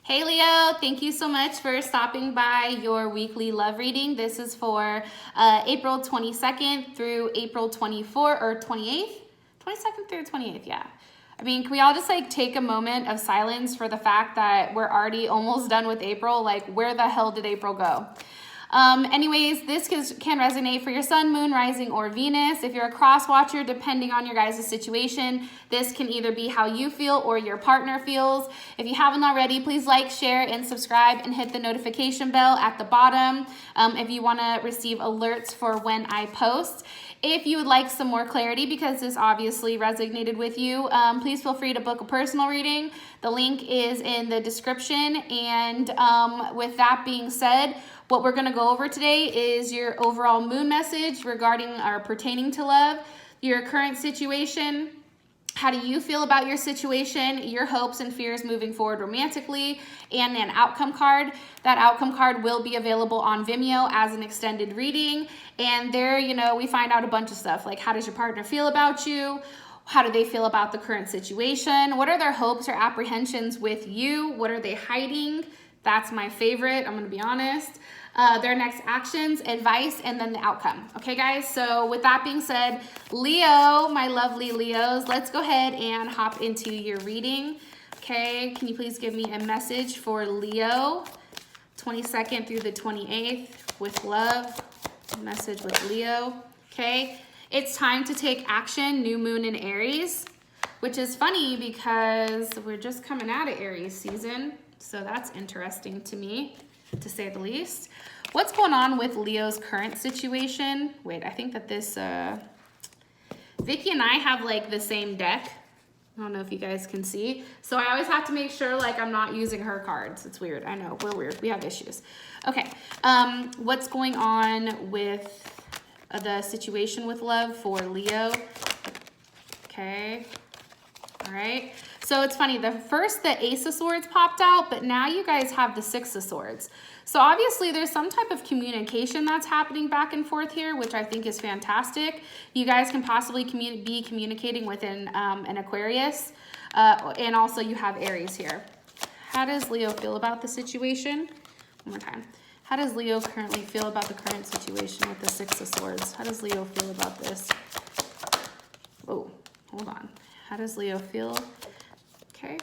Hey Leo, thank you so much for stopping by your weekly love reading. This is for April 22nd through April 24th or 28th? 22nd through 28th, yeah. I mean, can we all just like take a moment of silence for the fact that we're already almost done with April? Like, where the hell did April go? Anyways, this can resonate for your sun, moon, rising, or Venus. If you're a cross watcher, depending on your guys' situation, this can either be how you feel or your partner feels. If you haven't already, please like, share, and subscribe, and hit the notification bell at the bottom if you want to receive alerts for when I post. If you would like some more clarity, because this obviously resonated with you, please feel free to book a personal reading. The link is in the description. And with that being said, what we're going to go over today is your overall moon message regarding or pertaining to love, your current situation. How do you feel about your situation, your hopes and fears moving forward romantically, and an outcome card. That outcome card will be available on Vimeo as an extended reading. And there, we find out a bunch of stuff, like how does your partner feel about you? How do they feel about the current situation? What are their hopes or apprehensions with you? What are they hiding? That's my favorite, I'm gonna be honest. Their next actions, advice, and then the outcome. Okay, guys? So with that being said, Leo, my lovely Leos, let's go ahead and hop into your reading. Okay, can you please give me a message for Leo, 22nd through the 28th, with love, message with Leo. Okay, it's time to take action, new moon in Aries, which is funny because we're just coming out of Aries season. So that's interesting to me, to say the least. What's going on with Leo's current situation? Wait, I think that this, Vicky and I have like the same deck. I don't know if you guys can see. So I always have to make sure like I'm not using her cards. It's weird. I know, we're weird. We have issues. Okay, what's going on with the situation with love for Leo? Okay, all right. So it's funny, the Ace of Swords popped out, but now you guys have the Six of Swords. So obviously there's some type of communication that's happening back and forth here, which I think is fantastic. You guys can possibly be communicating within an Aquarius, and also you have Aries here. How does Leo feel about the situation? One more time. How does Leo currently feel about the current situation with the Six of Swords? How does Leo feel about this? Oh, hold on. How does Leo feel? Okay,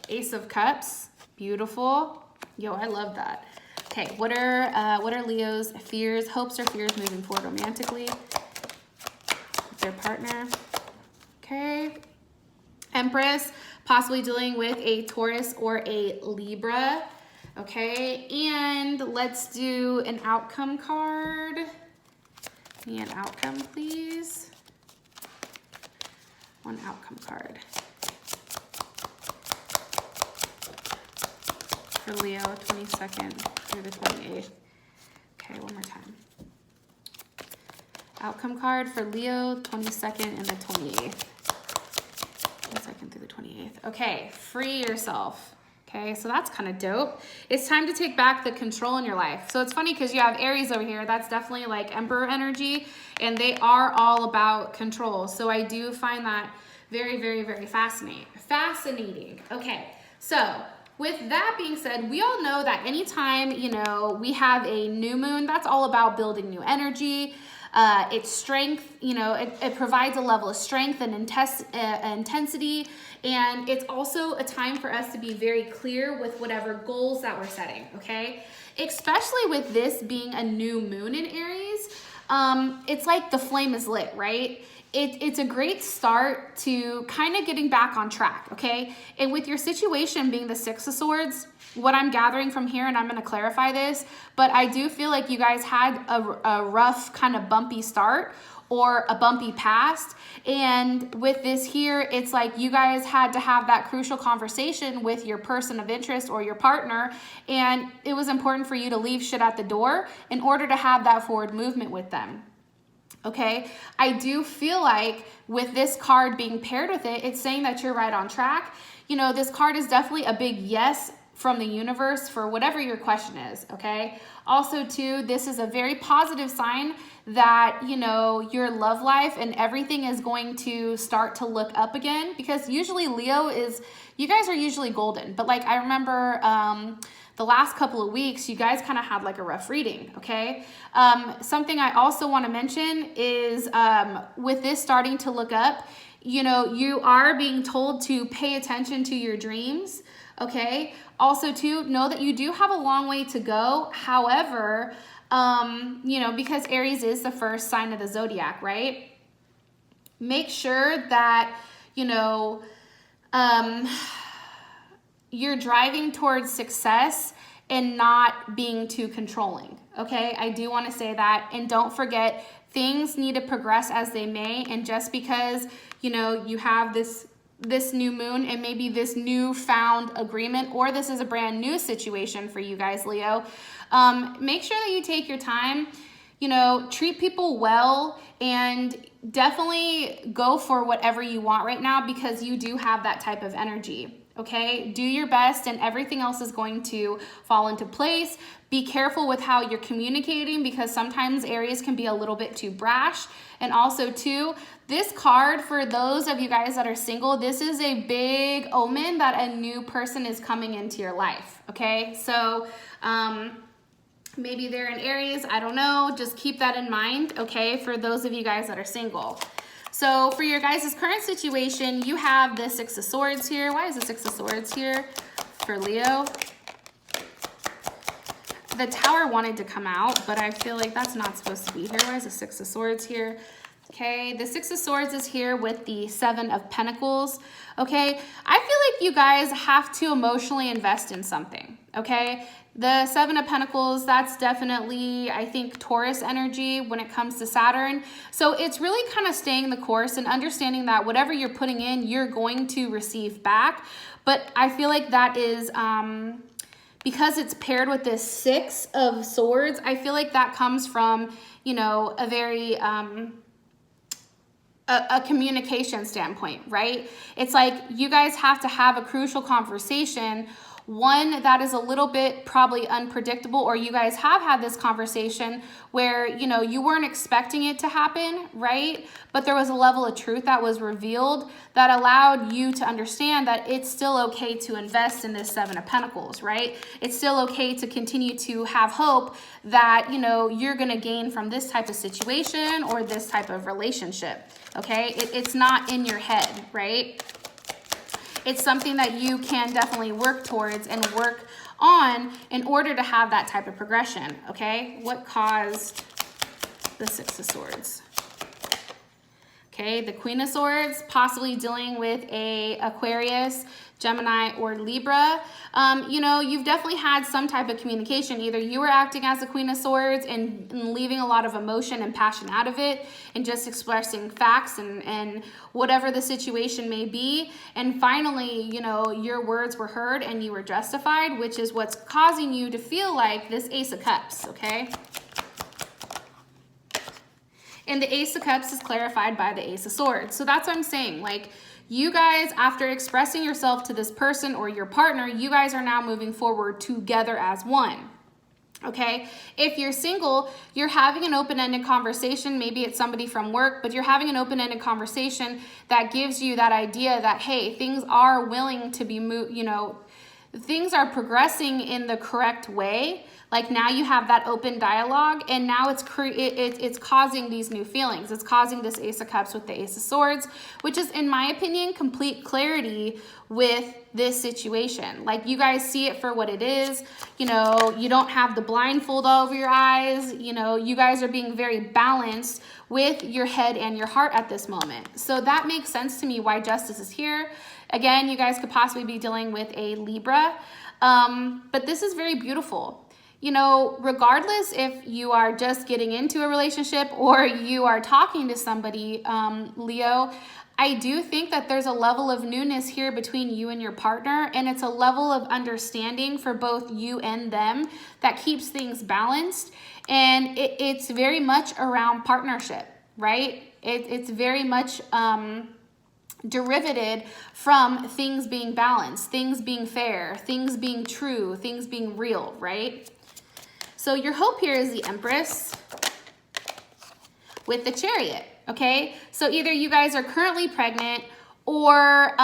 Ace of Cups, beautiful. Yo, I love that. Okay, what are Leo's fears, hopes or fears moving forward romantically with their partner? Okay, Empress, possibly dealing with a Taurus or a Libra. Okay, and let's do an outcome card. Give me an outcome, please. One outcome card. For Leo, 22nd through the 28th. Okay, one more time. Outcome card for Leo, 22nd and the 28th. 22nd through the 28th. Okay, free yourself. Okay, so that's kind of dope. It's time to take back the control in your life. So it's funny because you have Aries over here. That's definitely like Emperor energy, and they are all about control. So I do find that very, very, very fascinating. Okay, so with that being said, we all know that anytime, we have a new moon, that's all about building new energy. It's strength, it provides a level of strength and intensity. And it's also a time for us to be very clear with whatever goals that we're setting, okay? Especially with this being a new moon in Aries, it's like the flame is lit, right? It's a great start to kind of getting back on track, okay? And with your situation being the Six of Swords, what I'm gathering from here, and I'm going to clarify this, but I do feel like you guys had a rough kind of bumpy start or a bumpy past. And with this here, it's like you guys had to have that crucial conversation with your person of interest or your partner. And it was important for you to leave shit at the door in order to have that forward movement with them. Okay, I do feel like with this card being paired with it, it's saying that you're right on track. This card is definitely a big yes from the universe for whatever your question is, okay? Also too, this is a very positive sign that, you know, your love life and everything is going to start to look up again, because usually Leo is, you guys are usually golden, but like I remember the last couple of weeks, you guys kind of had like a rough reading, okay? Something I also want to mention is with this starting to look up, you know, you are being told to pay attention to your dreams, okay? Also too, know that you do have a long way to go. However, you know, because Aries is the first sign of the zodiac, right? Make sure that, you know, you're driving towards success and not being too controlling, okay? I do want to say that. And don't forget, things need to progress as they may. And just because, you know, you have this new moon and maybe this newfound agreement, or this is a brand new situation for you guys, Leo, make sure that you take your time, you know, treat people well, and definitely go for whatever you want right now, because you do have that type of energy. Okay, do your best and everything else is going to fall into place. Be careful with how you're communicating, because sometimes Aries can be a little bit too brash. And also too, this card, for those of you guys that are single, this is a big omen that a new person is coming into your life. Okay, so maybe they're in Aries, I don't know, just keep that in mind, okay, for those of you guys that are single. So for your guys' current situation, you have the Six of Swords here. Why is the Six of Swords here for Leo? The Tower wanted to come out, but I feel like that's not supposed to be here. Why is the Six of Swords here? Okay, the Six of Swords is here with the Seven of Pentacles. Okay, I feel like you guys have to emotionally invest in something, okay? The Seven of Pentacles, that's definitely, I think, Taurus energy when it comes to Saturn. So it's really kind of staying the course and understanding that whatever you're putting in, you're going to receive back. But I feel like that is, because it's paired with this Six of Swords, I feel like that comes from, you know, a very, a communication standpoint, right? It's like you guys have to have a crucial conversation, one that is a little bit probably unpredictable, or you guys have had this conversation where, you know, you weren't expecting it to happen, right? But there was a level of truth that was revealed that allowed you to understand that it's still okay to invest in this Seven of Pentacles, right? It's still okay to continue to have hope that, you know, you're going to gain from this type of situation or this type of relationship, okay? It's not in your head, right? It's something that you can definitely work towards and work on in order to have that type of progression, okay? What caused the Six of Swords? Okay, the Queen of Swords, possibly dealing with a Aquarius, Gemini, or Libra. You know, you've definitely had some type of communication. Either you were acting as the Queen of Swords and leaving a lot of emotion and passion out of it and just expressing facts and whatever the situation may be. And finally, you know, your words were heard and you were justified, which is what's causing you to feel like this Ace of Cups, okay? And the Ace of Cups is clarified by the Ace of Swords. So that's what I'm saying. Like, you guys, after expressing yourself to this person or your partner, you guys are now moving forward together as one. Okay? If you're single, you're having an open-ended conversation. Maybe it's somebody from work, but you're having an open-ended conversation that gives you that idea that, hey, things are willing to be moved, you know, things are progressing in the correct way. Like, now you have that open dialogue, and now it's causing these new feelings. It's causing this Ace of Cups with the Ace of Swords, which is, in my opinion, complete clarity with this situation. Like, you guys see it for what it is. You know, you don't have the blindfold over your eyes. You know, you guys are being very balanced with your head and your heart at this moment. So that makes sense to me why Justice is here. Again, you guys could possibly be dealing with a Libra, but this is very beautiful. You know, regardless if you are just getting into a relationship or you are talking to somebody, Leo, I do think that there's a level of newness here between you and your partner, and it's a level of understanding for both you and them that keeps things balanced, and it's very much around partnership, right? It's very much derivated from things being balanced, things being fair, things being true, things being real, right? So your hope here is the Empress with the Chariot, okay? So either you guys are currently pregnant or,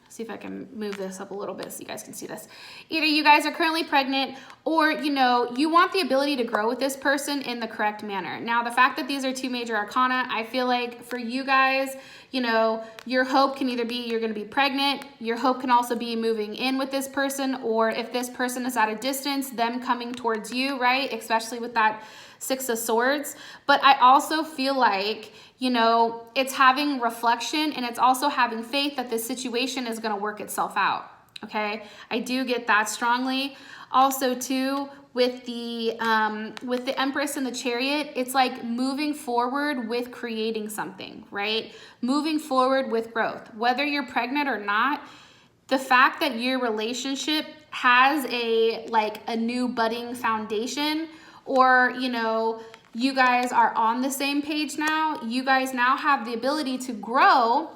see if I can move this up a little bit so you guys can see this. Either you guys are currently pregnant or, you know, you want the ability to grow with this person in the correct manner. Now, the fact that these are two major arcana, I feel like for you guys, you know, your hope can either be you're going to be pregnant. Your hope can also be moving in with this person, or if this person is at a distance, them coming towards you, right? Especially with that Six of Swords. But I also feel like, you know, it's having reflection and it's also having faith that this situation is going to work itself out. Okay, I do get that strongly. Also, too, with the Empress and the Chariot, it's like moving forward with creating something, right? Moving forward with growth. Whether you're pregnant or not, the fact that your relationship has a new budding foundation, or, you know, you guys are on the same page now, you guys now have the ability to grow,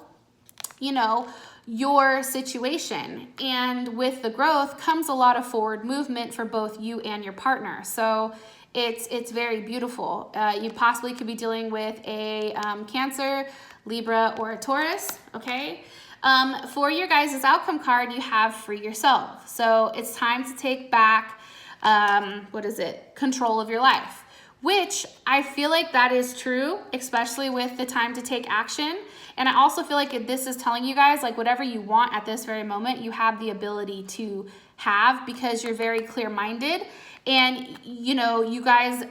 you know, your situation. And with the growth comes a lot of forward movement for both you and your partner. So it's very beautiful. You possibly could be dealing with a Cancer, Libra, or a Taurus, okay? For your guys' outcome card, you have Free Yourself. So it's time to take back, control of your life. Which I feel like that is true, especially with the time to take action. And I also feel like this is telling you guys, like, whatever you want at this very moment, you have the ability to have, because you're very clear-minded. And, you know, you guys,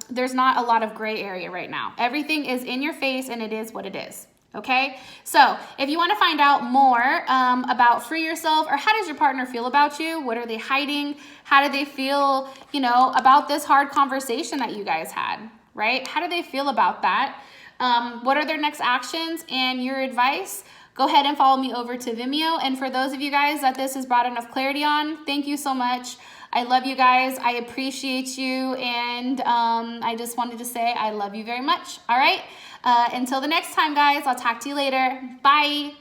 there's not a lot of gray area right now. Everything is in your face and it is what it is. Okay, so if you want to find out more about Free Yourself, or how does your partner feel about you? What are they hiding? How do they feel, you know, about this hard conversation that you guys had, right? How do they feel about that? What are their next actions and your advice? Go ahead and follow me over to Vimeo. And for those of you guys that this has brought enough clarity on, thank you so much. I love you guys. I appreciate you. And I just wanted to say I love you very much. All right. Until the next time, guys, I'll talk to you later. Bye.